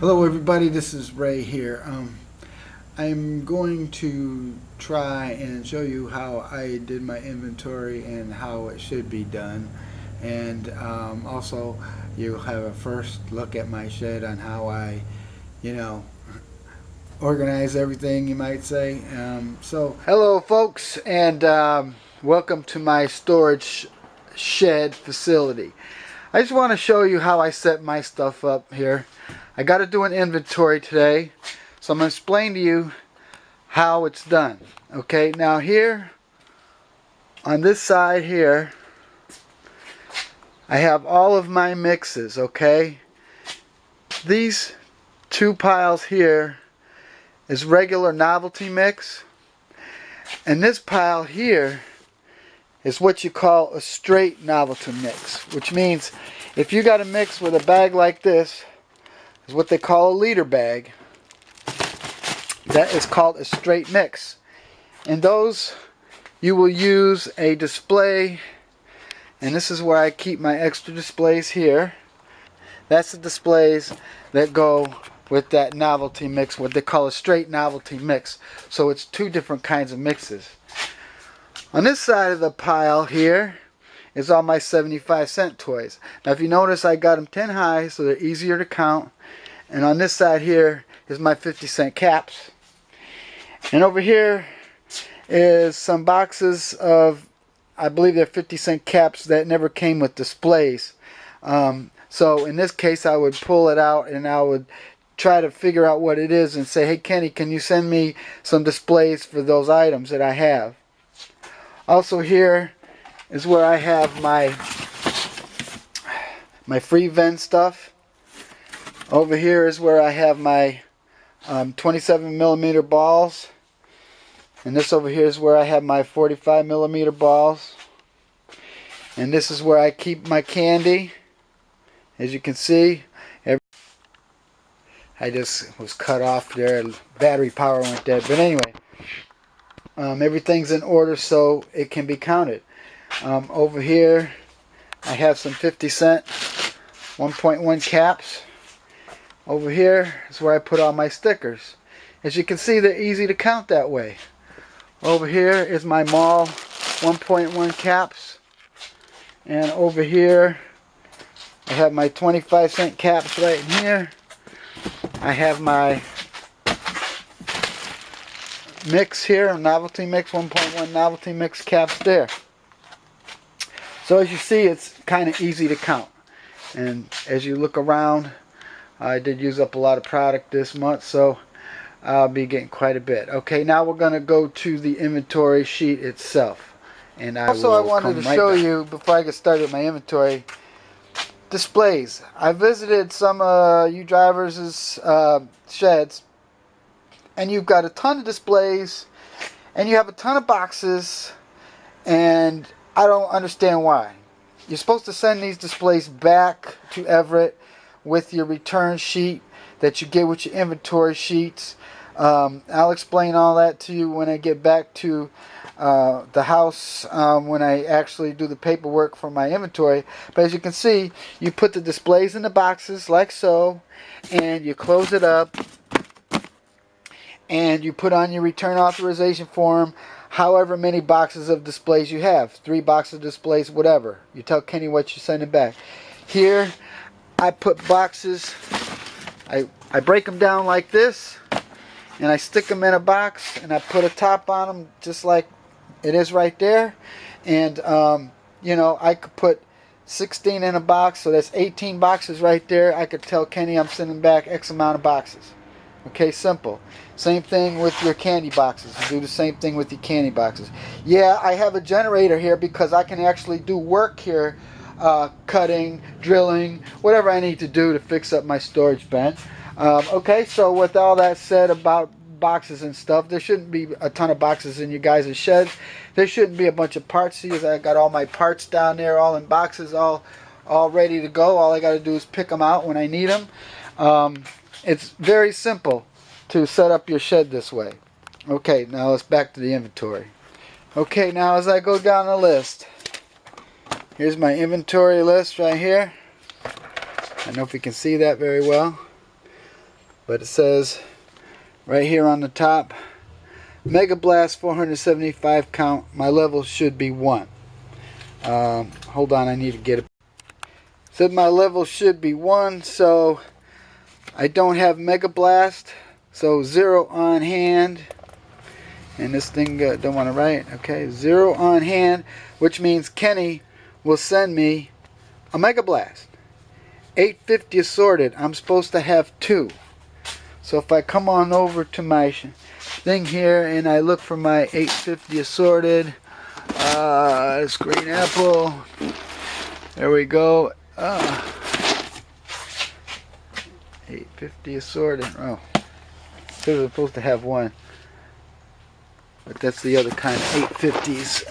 Hello everybody, this is Ray here. I'm going to try and show you how I did my inventory and how it should be done. And also you'll have a first look at my shed on how I, you know, organize everything, you might say. Hello folks, and welcome to my storage shed facility. I just want to show you how I set my stuff up here. I got to do an inventory today, so I'm going to explain to you how it's done. Okay, now here on this side here, I have all of my mixes. Okay, these two piles here is regular novelty mix, and this pile here is what you call a straight novelty mix, which means if you got a mix with a bag like this, is what they call a liter bag, that is called a straight mix. And those you will use a display, and this is where I keep my extra displays here. That's the displays that go with that novelty mix, what they call a straight novelty mix. So it's two different kinds of mixes. On this side of the pile here is all my 75-cent toys. Now if you notice, I got them 10 high so they're easier to count. And on this side here is my 50-cent caps. And over here is some boxes of, I believe they're 50-cent caps that never came with displays. So in this case I would pull it out and I would try to figure out what it is and say, hey Kenny, can you send me some displays for those items that I have? Also here is where I have my free vend stuff. Over here is where I have my 27mm balls. And this over here is where I have my 45mm balls. And this is where I keep my candy. As you can see, I just was cut off there. Battery power went dead. But anyway, everything's in order so it can be counted. Over here I have some 50-cent 1.1 caps. Over here is where I put all my stickers. As you can see, they're easy to count that way. Over here is my mall 1.1 caps. And over here I have my 25-cent caps right in here. I have my mix here, novelty mix, 1.1 novelty mix caps there. So as you see, it's kind of easy to count. And as you look around, I did use up a lot of product this month, so I'll be getting quite a bit. Okay, now we're going to go to the inventory sheet itself. And I wanted to show you, before I get started with my inventory, displays. I visited some you drivers' sheds, and you've got a ton of displays, and you have a ton of boxes, and I don't understand why. You're supposed to send these displays back to Everett with your return sheet that you get with your inventory sheets. I'll explain all that to you when I get back to the house, when I actually do the paperwork for my inventory. But as you can see, you put the displays in the boxes like so, and you close it up, and you put on your return authorization form however many boxes of displays you have. 3 boxes of displays, whatever. You tell Kenny what you're sending back. Here I put boxes, I break them down like this, and I stick them in a box, and I put a top on them just like it is right there. And you know, I could put 16 in a box, so that's 18 boxes right there. I could tell Kenny I'm sending back X amount of boxes. Okay, simple. Same thing with your candy boxes. You do the same thing with your candy boxes. Yeah, I have a generator here because I can actually do work here, cutting, drilling, whatever I need to do to fix up my storage bin. Okay, so with all that said about boxes and stuff, there shouldn't be a ton of boxes in you guys' sheds. There shouldn't be a bunch of parts. See, I got all my parts down there, all in boxes, all ready to go. All I got to do is pick them out when I need them. It's very simple to set up your shed this way. Okay, now let's back to the inventory. Okay, now as I go down the list, here's my inventory list right here. I don't know if you can see that very well. But it says right here on the top, Mega Blast 475 count. My level should be 1. Hold on, I need to get it. Said my level should be 1, so I don't have Mega Blast, so 0 on hand. And this thing don't want to write. Okay, 0 on hand, which means Kenny will send me a Mega Blast. 850 assorted. I'm supposed to have 2. So if I come on over to my thing here and I look for my 850 assorted, it's green apple. There we go. 850 assorted. Oh, because we're supposed to have 1, but that's the other kind of 850s.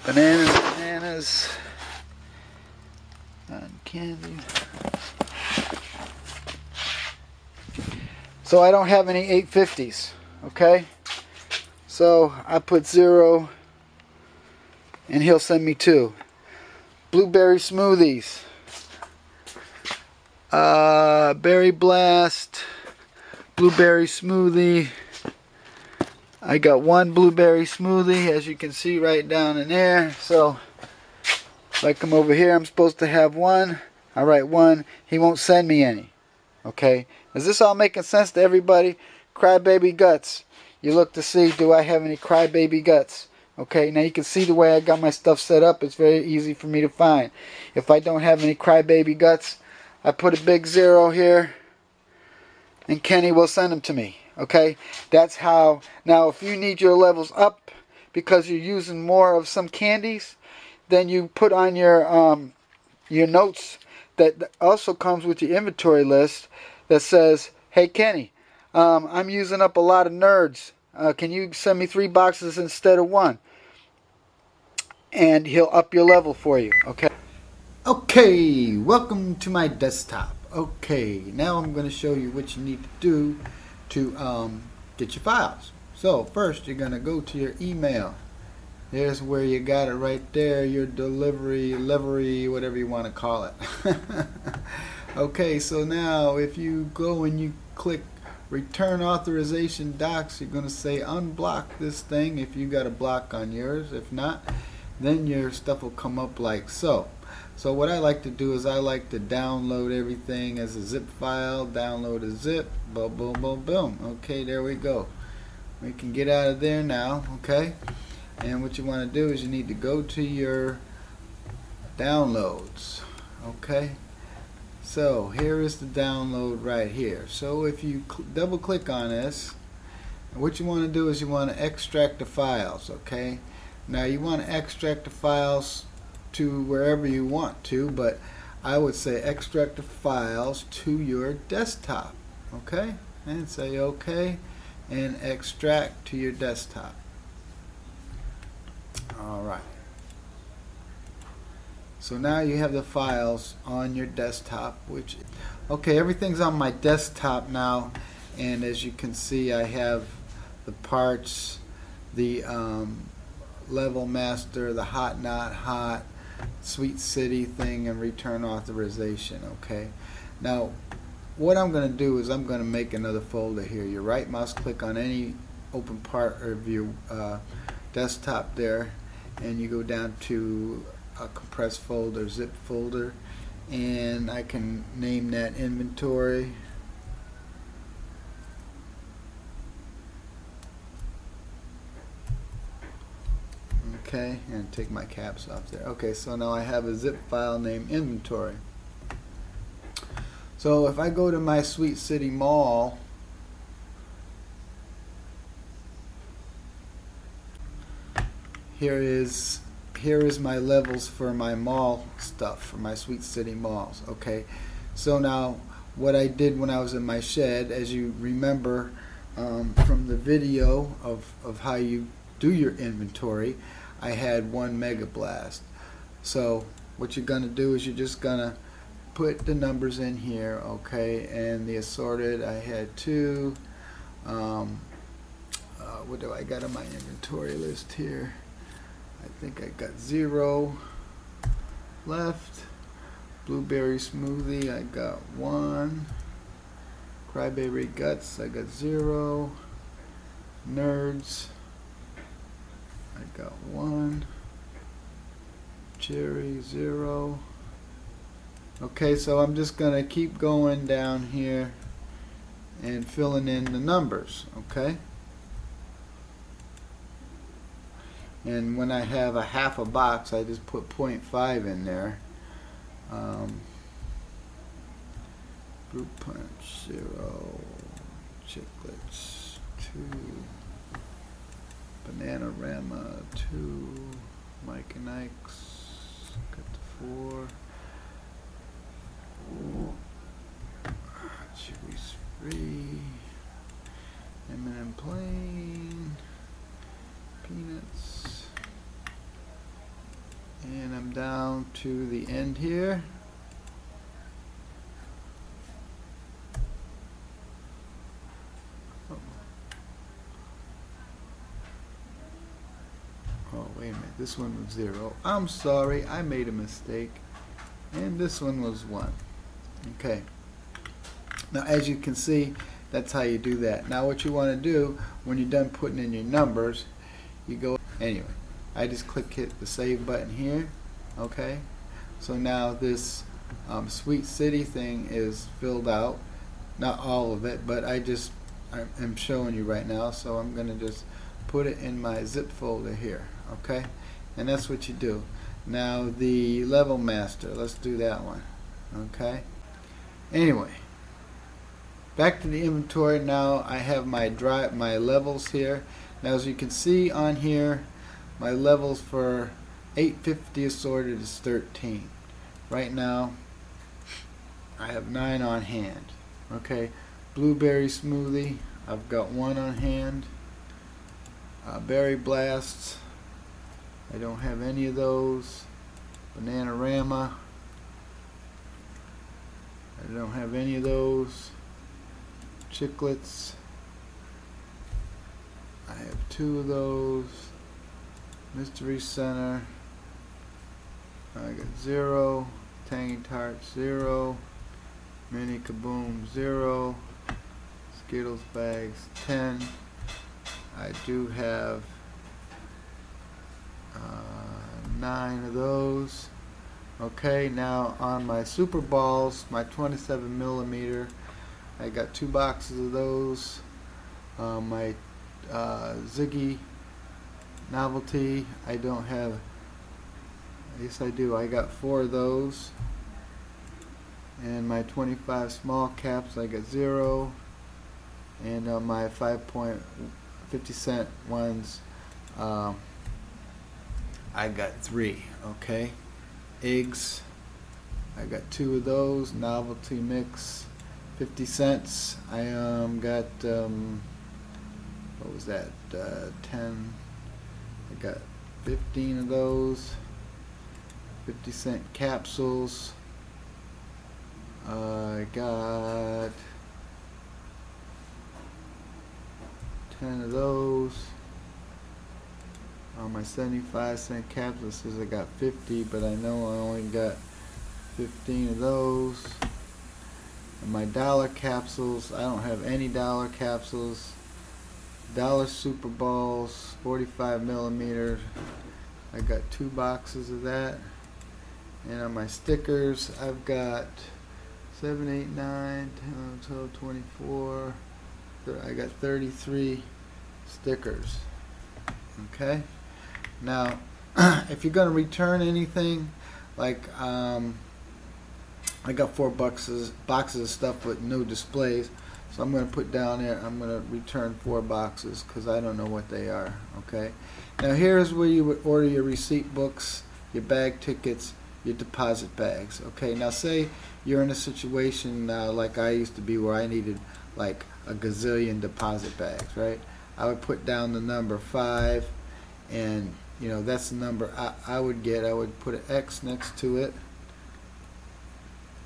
Bananas, and candy. So I don't have any 850s. Okay, so I put 0, and he'll send me 2. Blueberry smoothies. Berry Blast. Blueberry smoothie. I got 1 blueberry smoothie, as you can see right down in there. So if I come over here, I'm supposed to have 1. I write 1. He won't send me any. Okay, is this all making sense to everybody? Crybaby Guts. You look to see, do I have any Crybaby Guts? Okay, now you can see the way I got my stuff set up. It's very easy for me to find. If I don't have any Crybaby Guts, I put a big 0 here, and Kenny will send them to me. Okay, that's how. Now if you need your levels up because you're using more of some candies, then you put on your notes that also comes with your inventory list that says, hey Kenny, I'm using up a lot of nerds. Can you send me 3 boxes instead of 1? And he'll up your level for you. Okay. Okay, welcome to my desktop. Okay, now I'm going to show you what you need to do to get your files. So first you're going to go to your email. There's where you got it right there, your delivery, whatever you want to call it. Okay, so now if you go and you click return authorization docs, you're going to say unblock this thing if you got a block on yours. If not, then your stuff will come up like so. So what I like to do is I like to download everything as a zip file, download a zip, boom, boom, boom, boom. Okay, there we go. We can get out of there now, okay? And what you want to do is you need to go to your downloads, okay? So here is the download right here. So if you double click on this, what you want to do is you want to extract the files, okay? Now you want to extract the files to wherever you want to, but I would say extract the files to your desktop, okay? And say okay, and extract to your desktop. Alright. So now you have the files on your desktop, which, okay, everything's on my desktop now, and as you can see I have the parts, the level master, the hot not hot, Sweet City thing, and return authorization. Okay, now what I'm going to do is I'm going to make another folder here. You right mouse click on any open part of your desktop there, and you go down to a compressed folder, zip folder, and I can name that inventory. Okay, and take my caps off there. Okay, so now I have a zip file named inventory. So if I go to my Sweet City Mall, here is my levels for my mall stuff, for my Sweet City Malls. Okay, so now what I did when I was in my shed, as you remember from the video of how you do your inventory, I had 1 Mega Blast. So what you're gonna do is you're just gonna put the numbers in here, okay? And the assorted, I had 2. What do I got on my inventory list here? I think I got 0 left. Blueberry smoothie, I got 1. Crybaby guts, I got 0. Nerds, I got 1. Cherry, 0. Okay, so I'm just gonna keep going down here and filling in the numbers, okay? And when I have a half a box, I just put 0.5 in there. Fruit Punch, 0. Chiclets, 2. Bananarama, 2. Mike and Ike's, got the 4. Chewy's free. M&M plain. Peanuts. And I'm down to the end here. Oh, wait a minute. This one was 0. I'm sorry. I made a mistake. And this one was 1. Okay. Now, as you can see, that's how you do that. Now, what you want to do when you're done putting in your numbers, you go, anyway, I just hit the save button here. Okay. So now this Sweet City thing is filled out. Not all of it, but I'm showing you right now. So I'm going to just put it in my zip folder here. Okay. And that's what you do. Now the Level Master, let's do that one. Okay. Anyway, back to the inventory. Now I have my levels here. Now as you can see on here, my levels for 850 assorted is 13. Right now I have 9 on hand. Okay. Blueberry smoothie, I've got 1 on hand. Berry blasts, I don't have any of those. Bananarama, I don't have any of those. Chiclets, I have 2 of those. Mystery Center, I got 0. Tangy Tarts, 0. Mini Kaboom, 0. Skittles bags, 10. I do have 9 of those. Okay, now on my Super Balls, my 27 millimeter, I got 2 boxes of those. My Ziggy Novelty, I don't have. Yes, I do. I got 4 of those. And my 25 small caps, I got 0. And my 5.50 cent ones, I got 3. Okay. Eggs, I got 2 of those. Novelty mix, 50 cents. I got what was that? 10. I got 15 of those. 50-cent capsules. I got 10 of those. On my 75-cent capsules says I got 50, but I know I only got 15 of those. And my dollar capsules, I don't have any dollar capsules. Dollar Super Balls, 45 millimeters. I got 2 boxes of that. And on my stickers, I've got 7, 8, 9, 10, 12, 24. I got 33 stickers. Okay. Now, if you're going to return anything, like I got 4 boxes of stuff with no displays, so I'm going to put down there, I'm going to return 4 boxes because I don't know what they are. Okay. Now here's where you would order your receipt books, your bag tickets, your deposit bags. Okay. Now say you're in a situation like I used to be where I needed like a gazillion deposit bags, right? I would put down the number 5, and you know that's the number I would get. I would put an X next to it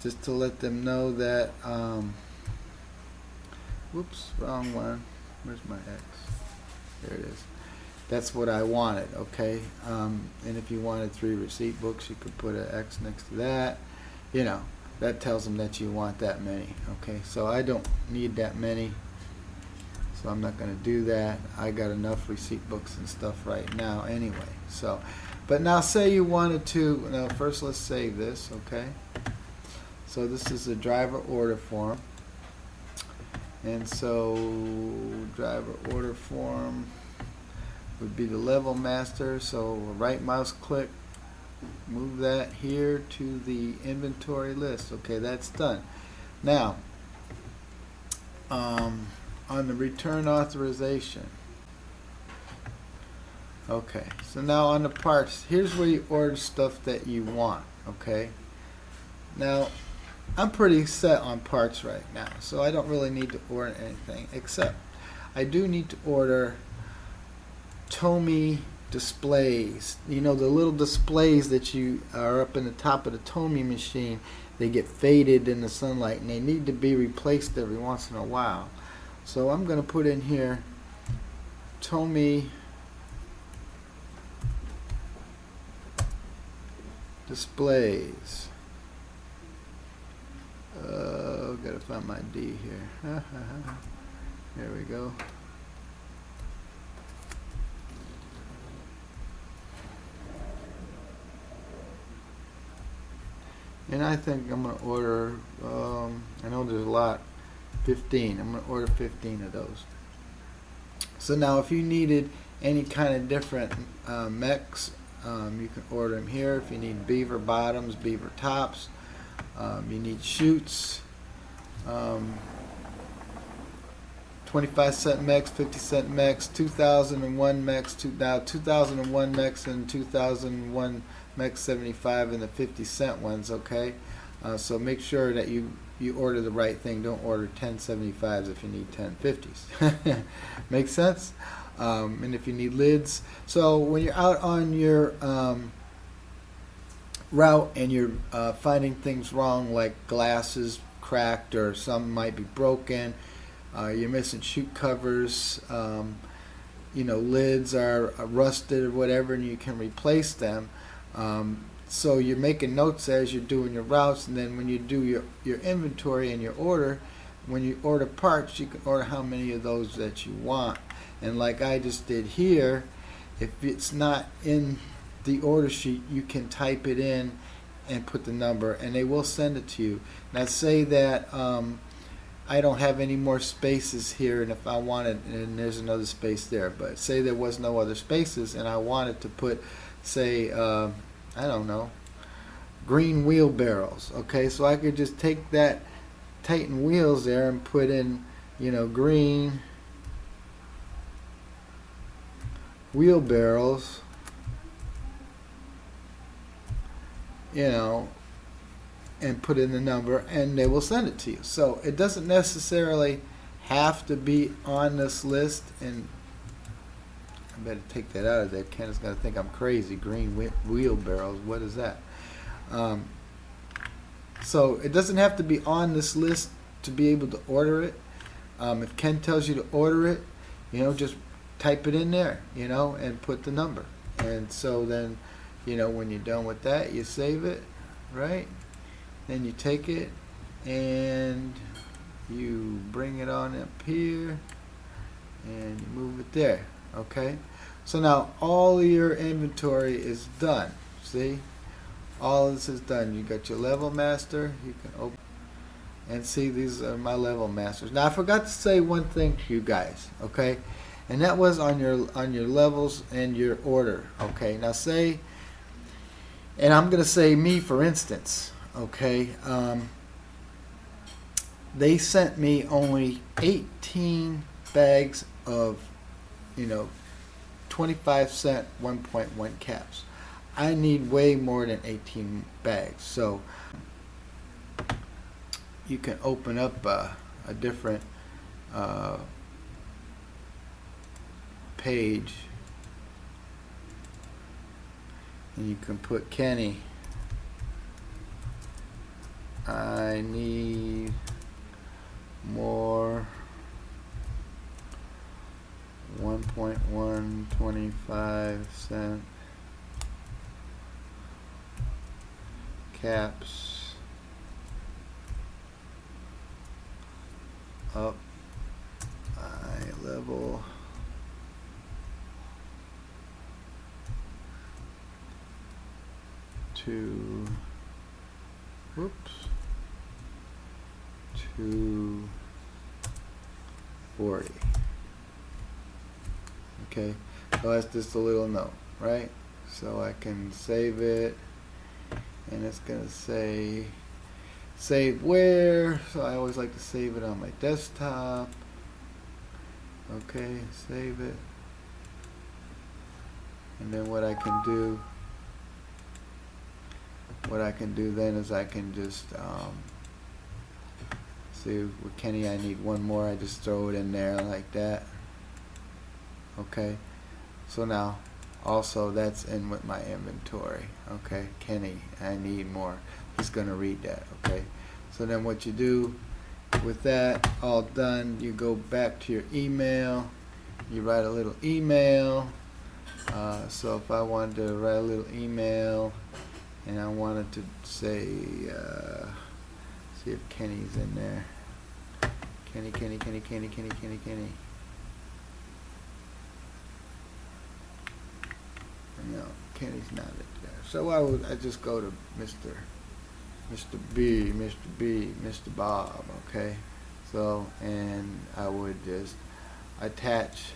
just to let them know that whoops, wrong one. Where's my X? There it is. That's what I wanted. Okay. And if you wanted 3 receipt books, you could put an X next to that. you know, that tells them that you want that many. Okay, so I don't need that many, so I'm not going to do that. I got enough receipt books and stuff right now anyway. So, but now say you wanted to, now first let's save this, okay? So this is a driver order form. And so driver order form would be the level master. So right mouse click, move that here to the inventory list. Okay, that's done. Now, on the return authorization. Okay, so now on the parts, here's where you order stuff that you want. Okay, now I'm pretty set on parts right now, so I don't really need to order anything, except I do need to order Tomy displays. You know, the little displays that you are up in the top of the Tomy machine, they get faded in the sunlight and they need to be replaced every once in a while. So I'm going to put in here Tomy displays. Gotta find my D here. There we go. And I think I'm going to order, I know there's a lot, 15. I'm going to order 15 of those. So now if you needed any kind of different mechs, you can order them here. If you need beaver bottoms, beaver tops, you need chutes, 25-cent mechs, 50-cent mechs, 2001 mechs, now 2001 mechs and 2001 mechs 75 and the 50-cent ones. Okay, so make sure that you order the right thing. Don't order 10 75s if you need 10 50s. Make sense? And if you need lids, so when you're out on your route and you're finding things wrong, like glasses cracked or some might be broken, you're missing chute covers, you know, lids are rusted or whatever, and you can replace them. So you're making notes as you're doing your routes, and then when you do your inventory and your order, when you order parts, you can order how many of those that you want. And like I just did here, if it's not in the order sheet, you can type it in and put the number, and they will send it to you. Now say that I don't have any more spaces here, and if I wanted, and there's another space there, but say there was no other spaces and I wanted to put, say, I don't know, green wheelbarrows. Okay, so I could just take that Titan wheels there and put in, you know, green wheelbarrows, you know, and put in the number, and they will send it to you. So it doesn't necessarily have to be on this list. And I better take that out of there. Ken is going to think I'm crazy. Green wheelbarrows, what is that? So it doesn't have to be on this list to be able to order it. If Ken tells you to order it, you know, just type it in there, you know, and put the number. And so then, you know, when you're done with that, you save it, right? Then you take it and you bring it on up here and you move it there. Okay, so now all your inventory is done. See, all of this is done. You got your level master. You can open and see these are my level masters. Now I forgot to say one thing to you guys, okay, and that was on your levels and your order. Okay, now say, and I'm gonna say me for instance. Okay, they sent me only 18 bags of, you know, 25-cent 1.1 caps. I need way more than 18 bags. So you can open up a different page, and you can put Kenny, I need more 1.1 25-cent caps up eye level to, whoops, 240. Okay, so that's just a little note, right? So I can save it, and it's gonna say save where, so I always like to save it on my desktop. Okay, save it, and then what I can do then is I can just see with Kenny I need one more. I just throw it in there like that. Okay, so now also that's in with my inventory. Okay, Kenny, I need more. He's gonna read that. Okay, so then what you do with that all done, you go back to your email, you write a little email. So if I wanted to write a little email and I wanted to say, see if Kenny's in there. Kenny. No, Kenny's not in there. So I just go to Mr. B, Mr. Bob, okay? So, and I would just attach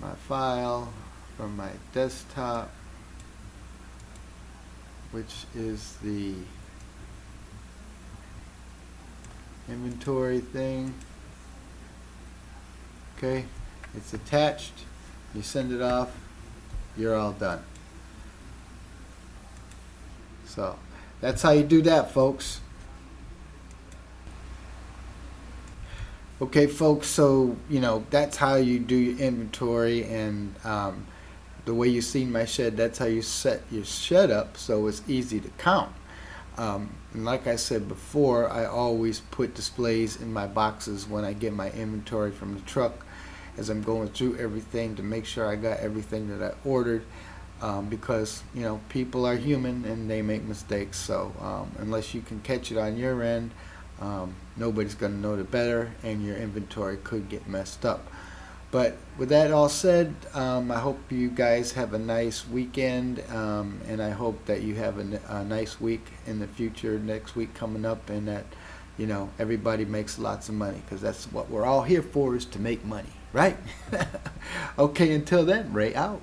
my file from my desktop, which is the inventory thing. Okay, it's attached. You send it off, you're all done. So that's how you do that, folks. Okay, folks, so that's how you do your inventory, and the way you see my shed, that's how you set your shed up so it's easy to count. And like I said before, I always put displays in my boxes when I get my inventory from the truck as I'm going through everything to make sure I got everything that I ordered, because people are human and they make mistakes. So unless you can catch it on your end, nobody's going to know it better, and your inventory could get messed up. But with that all said, I hope you guys have a nice weekend, and I hope that you have a nice week in the future, next week coming up, and that everybody makes lots of money, because that's what we're all here for, is to make money, right? Okay, until then, Ray out.